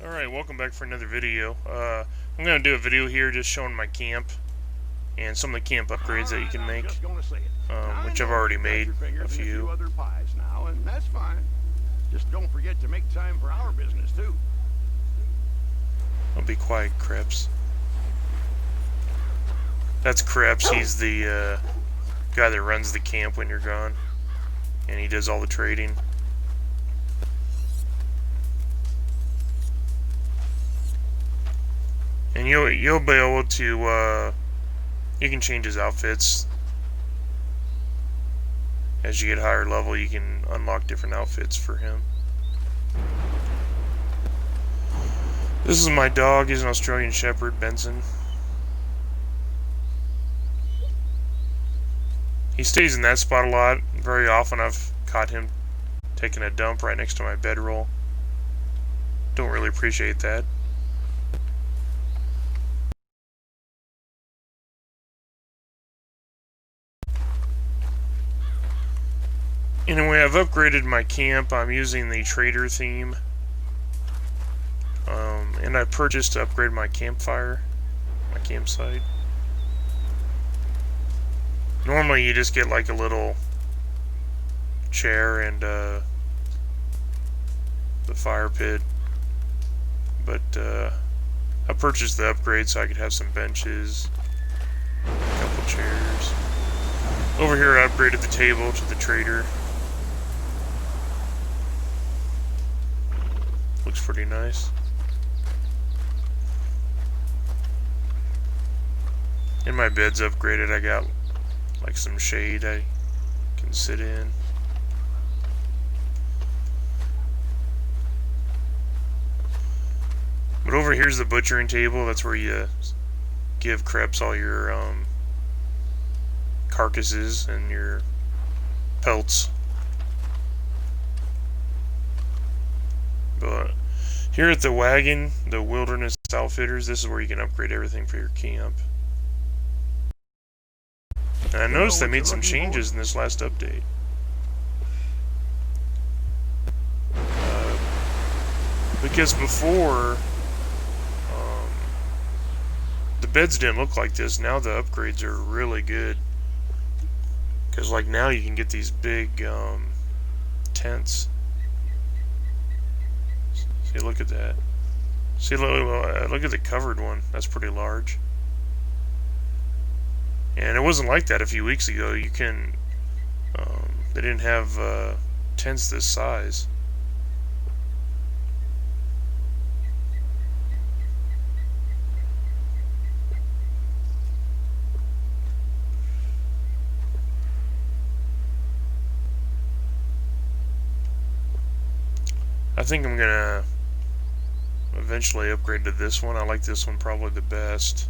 Alright, welcome back for another video. I'm going to do a video here just showing my camp and some of the camp upgrades that you can make, which I've already made a few. Other pies now, and that's fine. Just don't forget to make time for our business too. I'll be quiet, Krebs. That's Krebs. He's the guy that runs the camp when you're gone, and he does all the trading. And you'll be able to you can change his outfits as you get higher level. You can unlock different outfits for him. This is my dog. He's an Australian Shepherd, Benson. He stays in that spot a lot. Very often I've caught him taking a dump right next to my bedroll. Don't really appreciate that. Anyway, I've upgraded my camp. I'm using the trader theme. And I purchased to upgrade my campfire, my campsite. Normally you just get like a little chair and the fire pit. But I purchased the upgrade so I could have some benches, a couple chairs. Over here I upgraded the table to the trader. Looks pretty nice. And my bed's upgraded. I got like some shade I can sit in. But over here's the butchering table. That's where you give Krebs all your carcasses and your pelts. But here at the wagon, the Wilderness Outfitters, this is where you can upgrade everything for your camp. And I noticed they made some changes in this last update. Because before, the beds didn't look like this. Now the upgrades are really good. Because like now you can get these big tents. See, look at that. See, look at the covered one. That's pretty large. And it wasn't like that a few weeks ago. You can, they didn't have tents this size. I think I'm gonna eventually upgrade to this one. I like this one probably the best.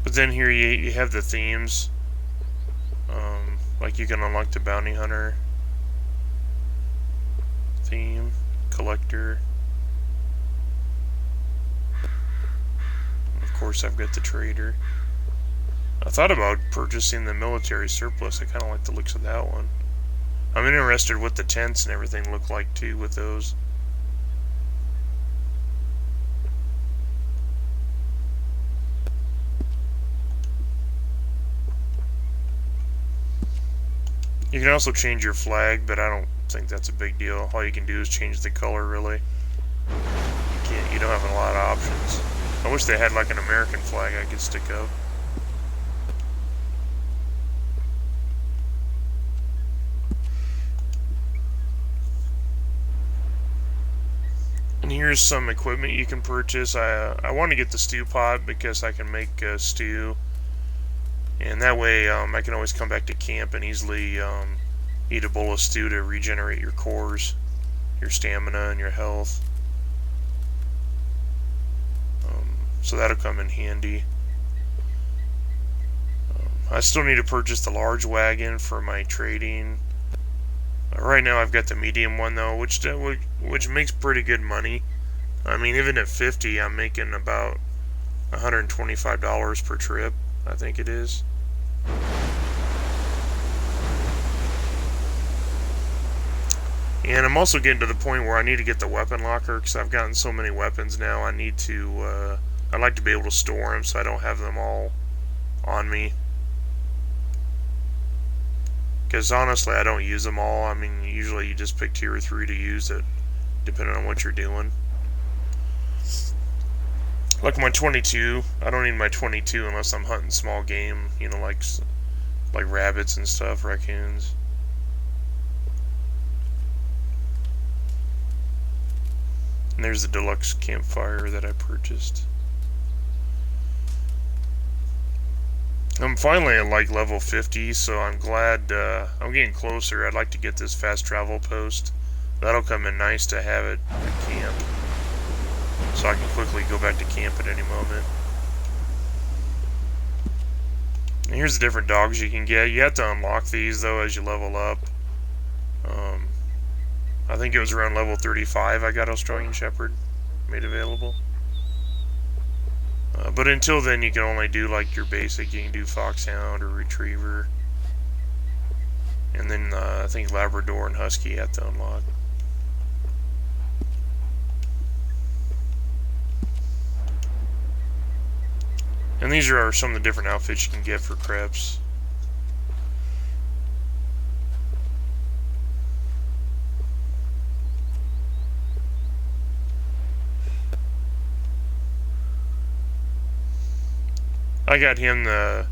But then here you have the themes. Like you can unlock the bounty hunter theme, collector. Of course, I've got the trader. I thought about purchasing the military surplus. I kind of like the looks of that one. I'm interested what the tents and everything look like too with those. You can also change your flag, but I don't think that's a big deal. All you can do is change the color, really. You don't have a lot of options. I wish they had like an American flag I could stick up. And here's some equipment you can purchase. I want to get the stew pot because I can make stew. And that way I can always come back to camp and easily eat a bowl of stew to regenerate your cores, your stamina, and your health. So that'll come in handy. I still need to purchase the large wagon for my trading. Right now I've got the medium one though, which makes pretty good money. I mean, even at 50, I'm making about $125 per trip, I think it is. And I'm also getting to the point where I need to get the weapon locker because I've gotten so many weapons now. I need to, I'd like to be able to store them so I don't have them all on me. Because honestly, I don't use them all. I mean, usually you just pick 2 or 3 to use it, depending on what you're doing. Like my 22, I don't need my 22 unless I'm hunting small game, you know, like rabbits and stuff, raccoons. And there's the deluxe campfire that I purchased. I'm finally at like level 50, so I'm glad I'm getting closer. I'd like to get this fast travel post. That'll come in nice to have it at camp, so I can quickly go back to camp at any moment. And here's the different dogs you can get. You have to unlock these though as you level up. I think it was around level 35 I got Australian Shepherd made available. But until then you can only do like your basic. You can do Foxhound or Retriever. And then I think Labrador and Husky you have to unlock. And these are some of the different outfits you can get for Creps. I got him the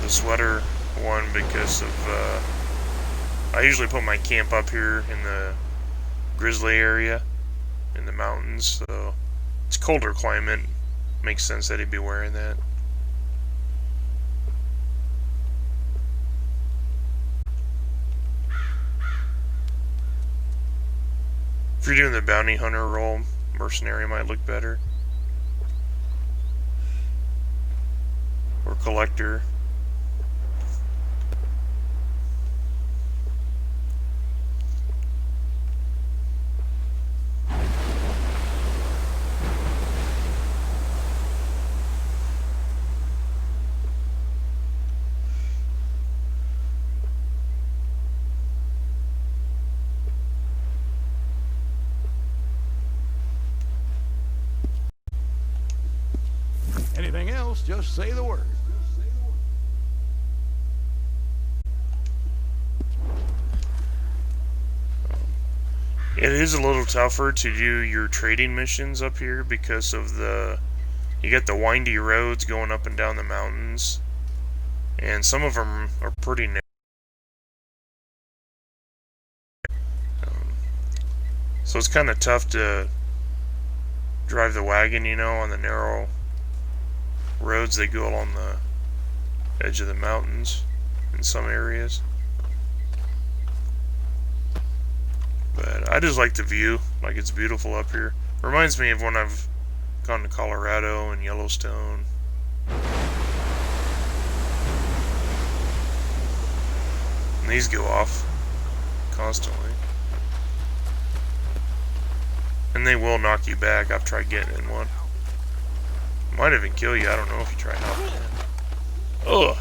sweater one because of I usually put my camp up here in the Grizzly area in the mountains, so it's colder climate. Makes sense that he'd be wearing that. If you're doing the bounty hunter role, mercenary might look better. Or collector. Anything else, just say the word. It is a little tougher to do your trading missions up here because of you get the windy roads going up and down the mountains, and some of them are pretty narrow. So it's kind of tough to drive the wagon, you know, on the narrow roads that go along the edge of the mountains in some areas. But I just like the view, like it's beautiful up here. Reminds me of when I've gone to Colorado and Yellowstone. And these go off constantly. And they will knock you back. I've tried getting in one. Might even kill you, I don't know if you try hopping in. Ugh!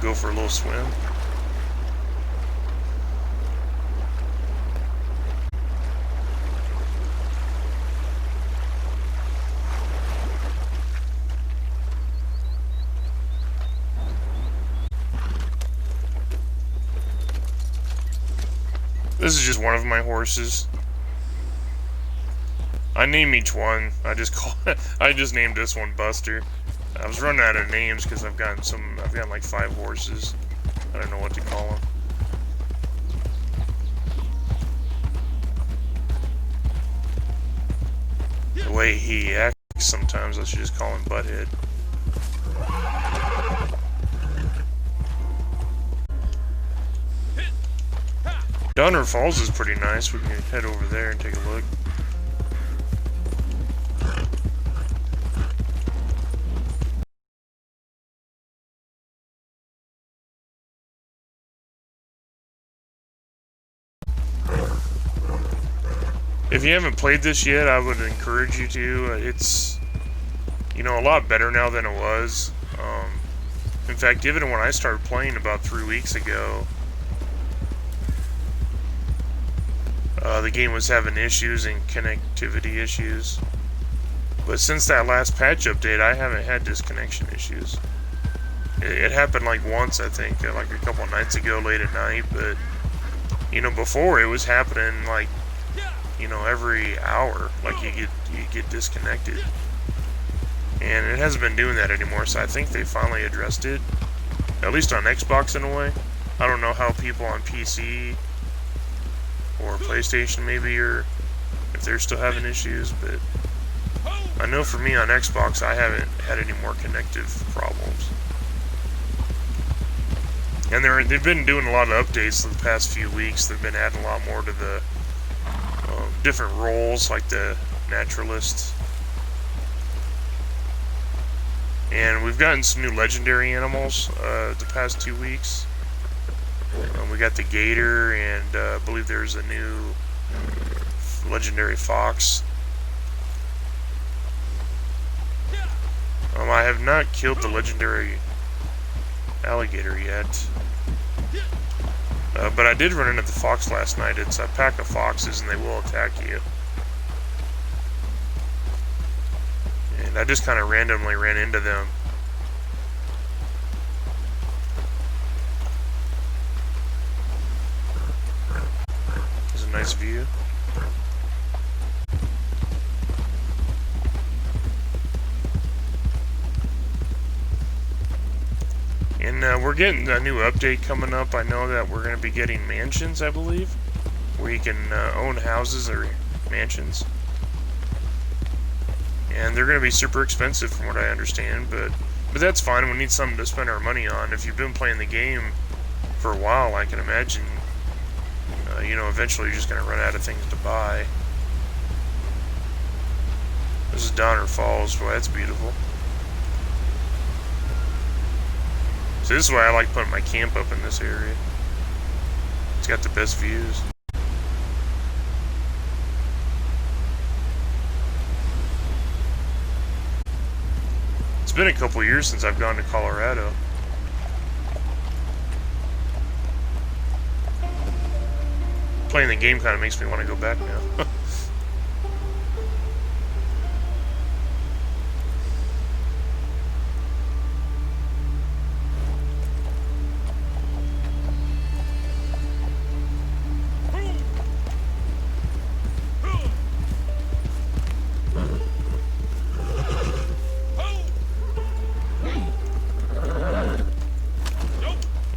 Go for a little swim. This is just one of my horses. I name each one. I just named this one Buster. I was running out of names because I've gotten like 5 horses. I don't know what to call them. The way he acts sometimes, I should just call him Butthead. Donner Falls is pretty nice. We can head over there and take a look. If you haven't played this yet, I would encourage you to. It's, you know, a lot better now than it was. In fact, even when I started playing about 3 weeks ago, the game was having issues and connectivity issues. But since that last patch update, I haven't had disconnection issues. It happened like once, I think, like a couple nights ago late at night, but, you know, before it was happening like, you know, every hour, like you get disconnected. And it hasn't been doing that anymore, so I think they finally addressed it. At least on Xbox in a way. I don't know how people on PC or PlayStation maybe, or if they're still having issues, but I know for me on Xbox I haven't had any more connective problems. And they've been doing a lot of updates the past few weeks. They've been adding a lot more to the different roles, like the naturalist. And we've gotten some new legendary animals the past 2 weeks. We got the gator, and I believe there's a new legendary fox. I have not killed the legendary alligator yet. But I did run into the fox last night. It's a pack of foxes, and they will attack you. And I just kind of randomly ran into them. There's a nice view. And we're getting a new update coming up. I know that we're going to be getting mansions, I believe, where you can own houses or mansions. And they're going to be super expensive from what I understand, but that's fine. We need something to spend our money on. If you've been playing the game for a while, I can imagine, you know, eventually you're just going to run out of things to buy. This is Donner Falls. Boy, that's beautiful. So this is why I like putting my camp up in this area. It's got the best views. It's been a couple years since I've gone to Colorado. Playing the game kind of makes me want to go back now.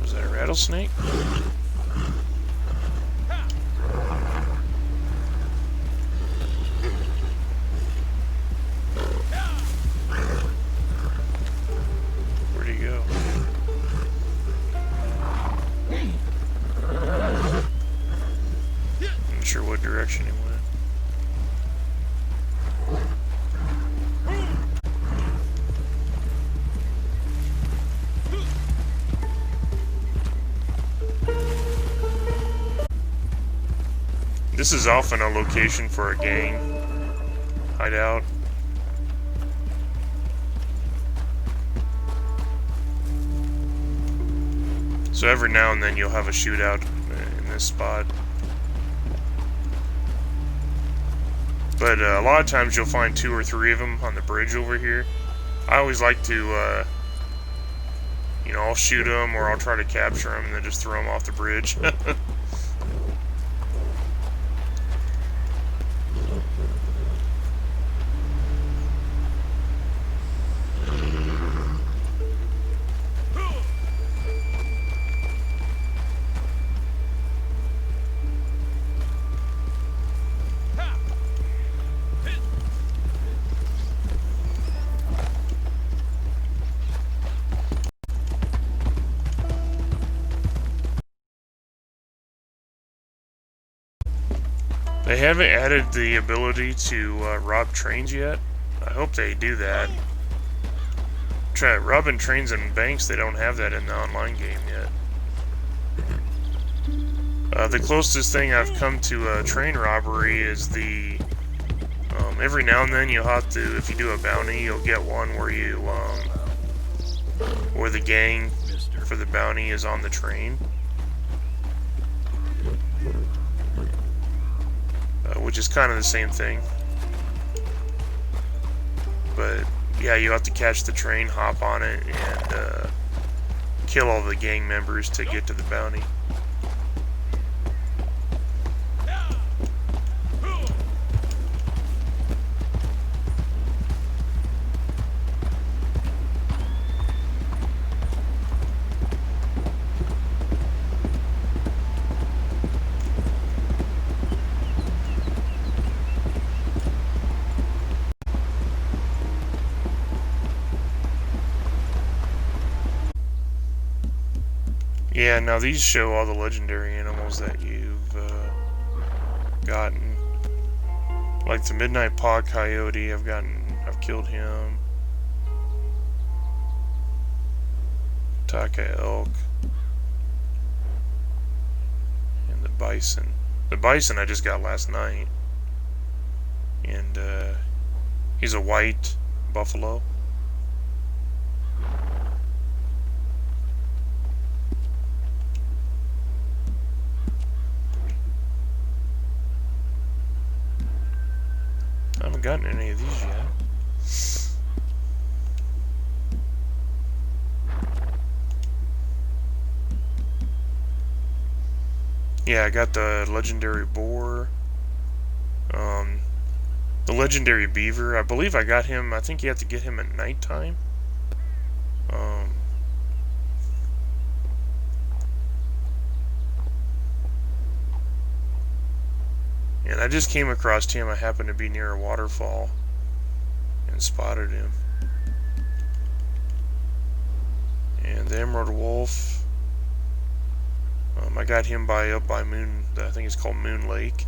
Was that a rattlesnake? Where'd he go? I'm not sure what direction he went. This is often a location for a gang hideout. So every now and then you'll have a shootout in this spot. But a lot of times you'll find 2 or 3 of them on the bridge over here. I always like to, you know, I'll shoot them or I'll try to capture them and then just throw them off the bridge. They haven't added the ability to rob trains yet. I hope they do that. Robbing trains and banks, they don't have that in the online game yet. The closest thing I've come to a train robbery is the... every now and then you'll have to, if you do a bounty, you'll get one where you, where the gang for the bounty is on the train. Which is kind of the same thing. But, yeah, you have to catch the train, hop on it, and kill all the gang members to get to the bounty. Yeah, now these show all the legendary animals that you've gotten. Like the Midnight Paw Coyote, I've killed him. Taka Elk. And the Bison. The Bison I just got last night. And he's a white buffalo. I haven't gotten any of these yet. Yeah, I got the legendary boar. The legendary beaver. I believe I got him. I think you have to get him at nighttime. And I just came across him. I happened to be near a waterfall and spotted him. And the emerald wolf. I got him up by Moon. I think it's called Moon Lake.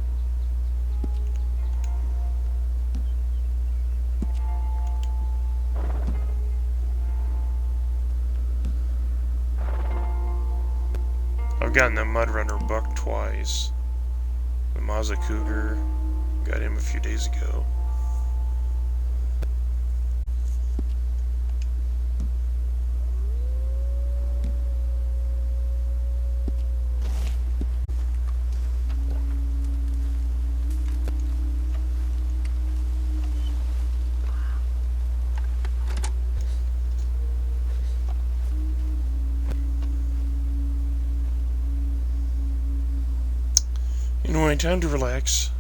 I've gotten the Mudrunner buck twice. The Maza Cougar, got him a few days ago. Anyway, time to relax.